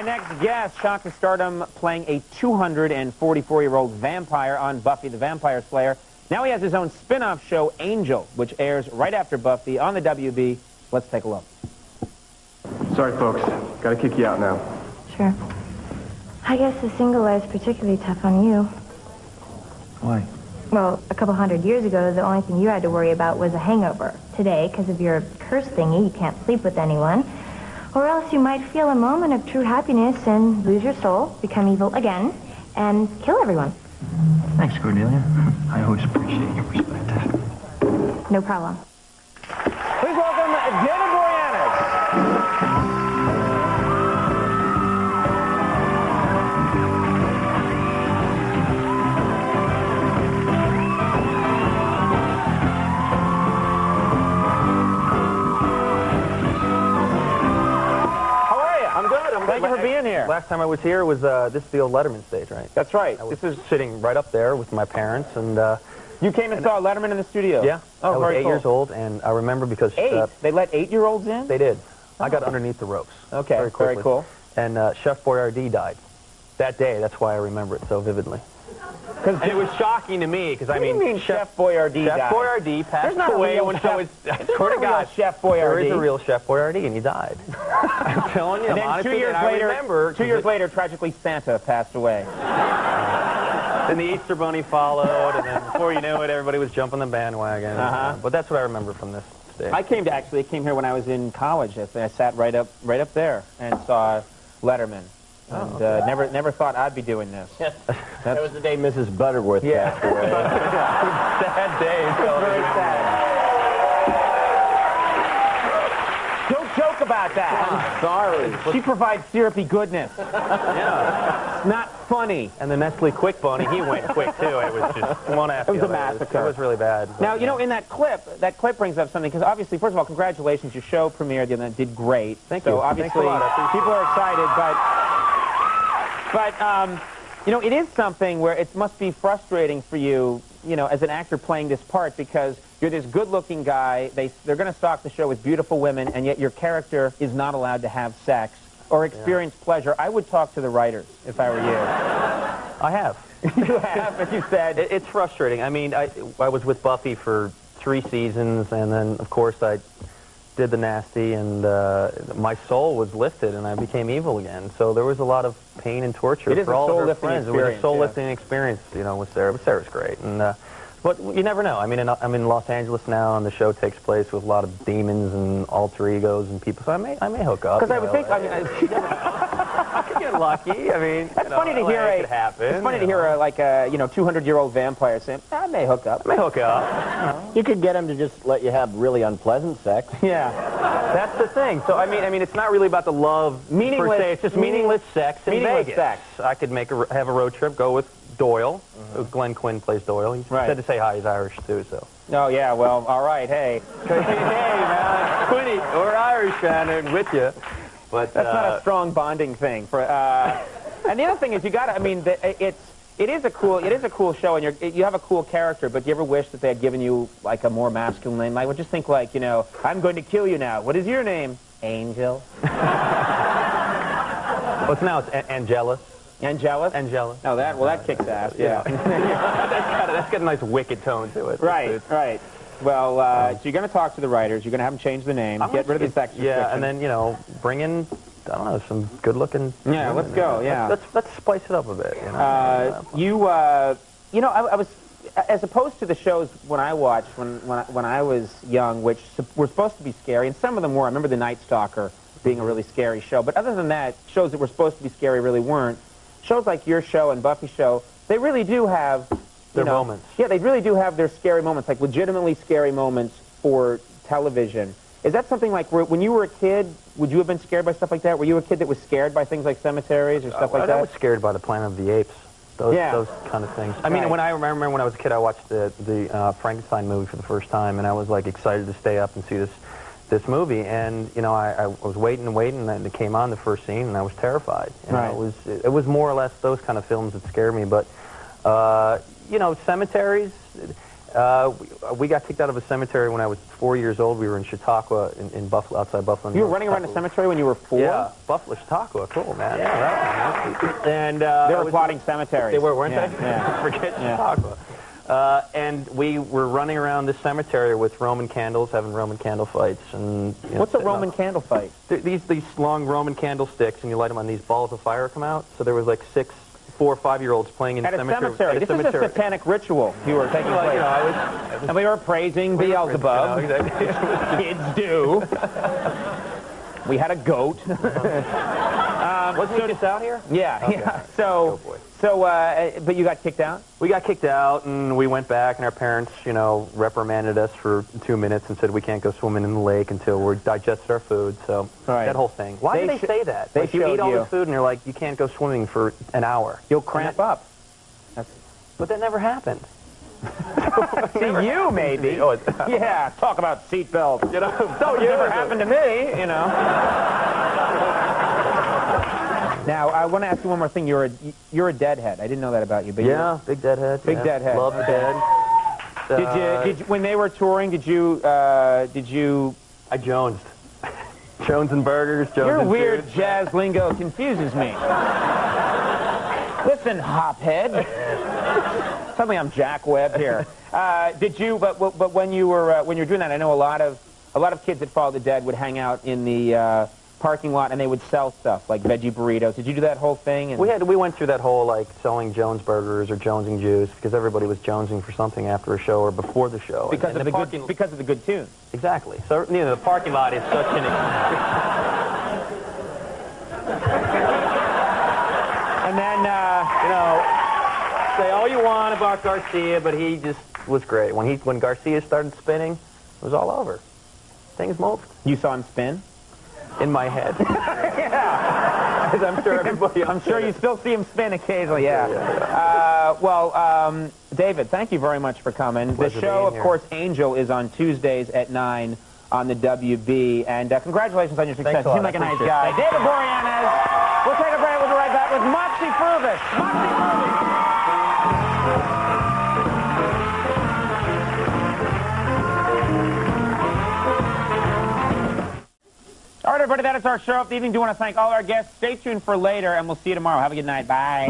My next guest shocked to stardom playing a 244-year-old vampire on Buffy the Vampire Slayer. Now he has his own spin-off show, Angel, which airs right after Buffy on the WB. Let's take a look. Sorry, folks. Gotta kick you out now. Sure. I guess the single life's particularly tough on you. Why? Well, a couple hundred years ago, the only thing you had to worry about was a hangover. Today, because of your curse thingy, you can't sleep with anyone. Or else you might feel a moment of true happiness and lose your soul, become evil again, and kill everyone. Thanks, Cordelia. I always appreciate your perspective. No problem. Please welcome David Boreanaz. Thank you for being here. Last time I was here was this is the old Letterman stage, right? That's right. This is sitting right up there with my parents, and you came and saw Letterman in the studio. Yeah, oh, I was very 8 cool. years old, and I remember because they let 8-year-olds in. They did. Oh. I got underneath the ropes. Okay, very quickly. very cool. And Chef Boyardee died that day. That's why I remember it so vividly. And it was shocking to me because I mean, Chef Boyardee died? Chef Boyardee passed away when I was. Swear to God, Chef Boyardee. There is a real Chef Boyardee, and he died. I'm telling you. And then 2 years later, 2 years later, tragically Santa passed away. Then the Easter Bunny followed, and then before you knew it, everybody was jumping the bandwagon. But that's what I remember from this stage. I came here when I was in college. I sat right up there and saw Letterman. And never thought I'd be doing this. That was the day Mrs. Butterworth passed away. Sad day. Very sad. Don't joke about that. I'm sorry. She provides syrupy goodness. Yeah. It's not funny. And the Nestle Quick Bunny, he went quick, too. It was just one after the other. It was a massacre. It was really bad. Now, you know, in that clip brings up something, because obviously, first of all, congratulations. Your show premiered the other night, did great. Thank you. So obviously, Thanks a lot. people are excited, but you know, it is something where it must be frustrating for you, you know, as an actor playing this part, because you're this good-looking guy. They're going to stock the show with beautiful women, and yet your character is not allowed to have sex or experience pleasure. I would talk to the writers if I were you. I have. You have, as you said. It's frustrating. I mean, I was with Buffy for 3 seasons, and then, of course, I did the nasty, and my soul was lifted, and I became evil again. So there was a lot of pain and torture for all of her friends. It was a soul-lifting experience, you know, with Sarah. But Sarah's great. And but you never know. I mean, I'm in Los Angeles now, and the show takes place with a lot of demons and alter egos and people. So I may hook up. Because I would think, I mean, I could get lucky. I mean, it's funny to hear it happen. It's funny to hear a 200-year-old vampire saying, "I may hook up." I may hook up. You could get him to just let you have really unpleasant sex. Yeah, that's the thing. So I mean, it's not really about the love per se. It's just meaningless sex in Vegas. I could have a road trip, go with Doyle. Glenn Quinn plays Doyle. He said to say hi. He's Irish too, so. Oh yeah, well, all right. Hey, hey, man, Quinny, we're Irish, man, and with you. But that's not a strong bonding thing. For and the other thing is, you got to. I mean, it is a cool show, and you have a cool character. But do you ever wish that they had given you like a more masculine name? Like, just think like, you know, I'm going to kill you now. What is your name? Angel. Well, now it's Angelus. Angelus? Angelus. Oh, that kicks ass, yeah. That's got a nice wicked tone to it. Right, right. Well, so you're going to talk to the writers. You're going to have them change the name, get rid of the sex restriction. Yeah, and then, you know, bring in, I don't know, some good-looking... Yeah, let's go, yeah. Let's spice it up a bit, you know. You know, I was... As opposed to the shows when I watched when I was young, which were supposed to be scary, and some of them were. I remember The Night Stalker being a really scary show. But other than that, shows that were supposed to be scary really weren't. Shows like your show and Buffy's show, they really do have their moments. Yeah, they really do have their scary moments, like legitimately scary moments for television. Is that something like when you were a kid, would you have been scared by stuff like that? Were you a kid that was scared by things like cemeteries or stuff like that? I was scared by the Planet of the Apes. Those kind of things. I mean, I remember when I was a kid, I watched the Frankenstein movie for the first time, and I was like excited to stay up and see this movie. And you know, I was waiting, and then it came on the first scene, and I was terrified. You know, it was more or less those kind of films that scared me. But you know, cemeteries. We got kicked out of a cemetery when I was 4 years old. We were in Chautauqua, in Buffalo, outside Buffalo. You were running around a cemetery when you were 4? Yeah, Buffalo, Chautauqua, cool, man. Yeah, right. And they were plotting cemeteries. They were, weren't they? Yeah. Forget Chautauqua. And we were running around this cemetery with Roman candles, having Roman candle fights. And what's a Roman candle fight? These long Roman candlesticks, and you light them on these balls of fire come out. So there was like 4 or 5-year-olds playing in at a cemetery. This is a satanic ritual you were taking place. And we were praising Beelzebub. Kids do. We had a goat. Wasn't he just out here? Yeah, okay. yeah. But you got kicked out? We got kicked out, and we went back, and our parents, reprimanded us for 2 minutes and said we can't go swimming in the lake until we digested our food. So that whole thing. Why did they say that? They you eat all the food, and you're like, you can't go swimming for an hour. You'll cramp up. But that never happened. To you, maybe. Yeah, talk about seatbelts. Something never happened to me, Now, I want to ask you one more thing. You're a deadhead. I didn't know that about you. But yeah, big deadhead. Big deadhead. Love the dead. Did you, when they were touring, did you? I jonesed. Jones and burgers, Jones Your and weird food. jazz lingo confuses me. Listen, hophead. Suddenly I'm Jack Webb here. Did you? But when you were doing that, I know a lot of kids that followed the Dead would hang out in the parking lot and they would sell stuff like veggie burritos. Did you do that whole thing? And We went through that whole selling Jones burgers or jonesing juice because everybody was jonesing for something after a show or before the show. Because of the good tune. Exactly. So the parking lot is such an. And then say all you want about Garcia, but he just was great. When Garcia started spinning, it was all over. Things moved. You saw him spin? In my head. Yeah. As I'm sure everybody. I'm sure you still see him spin occasionally. Yeah. David, thank you very much for coming. Pleasure the show, of here. course, Angel, is on Tuesdays at 9 on the WB. And congratulations on your success. You seem like a nice guy. David Boreanaz. We'll take a break. We'll be right back with Moxie Fruvis. Moxie Fruvis. All right, everybody, that is our show up the evening. Do want to thank all our guests. Stay tuned for later, and we'll see you tomorrow. Have a good night. Bye.